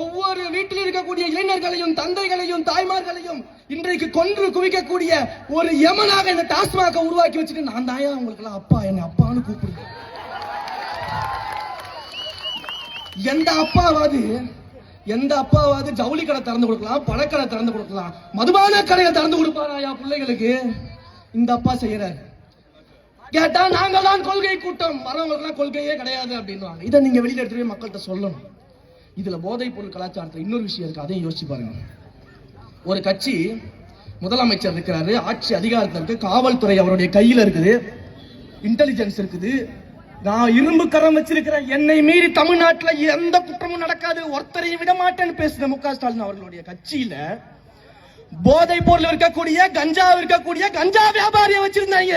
ஒவ்வொரு வீட்டில் இருக்கக்கூடிய இளைஞர்களையும் தந்தைகளையும் தாய்மார்களையும் இன்றைக்கு கொன்று குவிக்கக்கூடிய ஒரு யமனாக இந்த டாஸ்மாக உருவாக்கி வச்சுட்டு நான் தாயா உங்களுக்கு எல்லாம் அப்பா, என்ன அப்பான்னு கூப்பிடுங்க. எந்த அப்பாவாது ஜவுளி கடை திறந்து கொடுக்கலாம், பழக்கடை திறந்து கொடுக்கலாம், மதுபான கடையை திறந்து கொடுப்பாராயா பிள்ளைகளுக்கு? இந்த அப்பா செய்யறாரு. கேட்டா நாங்க தான் கொள்கை கூட்டம், வரவங்களுக்கு கொள்கையே கிடையாது அப்படின்வாங்க. இதை நீங்க வெளியில எடுத்து மக்கள்கிட்ட சொல்லணும். இதுல போதைப் பொருள் கலாச்சாரத்தில் இன்னொரு விஷயம் இருக்கு, அதையும் யோசிச்சு பாருங்க. ஒரு கட்சி முதலமைச்சர் இருக்கிறாரு, ஆட்சி அதிகாரத்தில் இருக்கு, காவல்துறை அவருடைய கையில இருக்குது, இன்டெலிஜென்ஸ் இருக்குது, நான் இரும்பு கரம் வச்சிருக்கிறேன், என்னை மீறி தமிழ்நாட்டில் எந்த குற்றமும் நடக்காது, ஒருத்தரையும் விட மாட்டேன்னு பேசுற மு.க. ஸ்டாலின் அவர்களுடைய கட்சியில போதைப் பொருள் இருக்கக்கூடிய கஞ்சா வியாபாரியை வச்சிருந்தாங்க.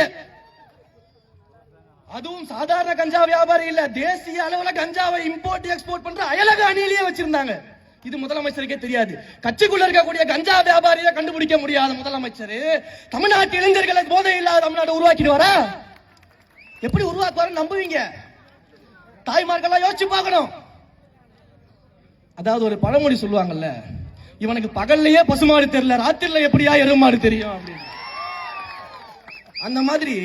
அதுவும் சாதாரண கஞ்சா வியாபாரி இல்ல, தேசிய அளவுல கஞ்சாவை இம்போர்ட் எக்ஸ்போர்ட் பண்ற அயலக அணியிலேயே வச்சிருந்தாங்க. இது முதலமைச்சருக்கே தெரியாது. கட்சிக்குள்ள இருக்கக்கூடிய கஞ்சா வியாபாரியை கண்டுபிடிக்க முடியாத முதலமைச்சர் தமிழ்நாட்டு இளைஞர்களை போதை இல்லாத தமிழ்நாடு உருவாக்கிடுவாரா? எப்படி உருவாக்குவாரு நம்புவீங்க? தாய்மார்களா யோசிச்சு பார்க்கணும். அதாவது ஒரு பழமொழி சொல்லுவாங்கல்ல, இவனுக்கு பகல்லையே பசுமாடு தெரியல, ராத்திரில எப்படியா எருமாடு தெரியும் அப்படின்னு. அந்த மாதிரி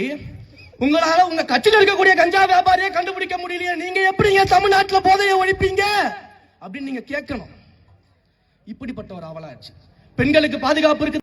உங்களால உங்க கட்சியில் இருக்கக்கூடிய கஞ்சா வியாபாரியை கண்டுபிடிக்க முடியலையே, நீங்க எப்படிங்க தமிழ்நாட்டில் போதையை ஒழிப்பீங்க அப்படின்னு நீங்க கேட்கணும். இப்படிப்பட்ட ஒரு அவலாட்சி. பெண்களுக்கு பாதுகாப்பு இருக்கு.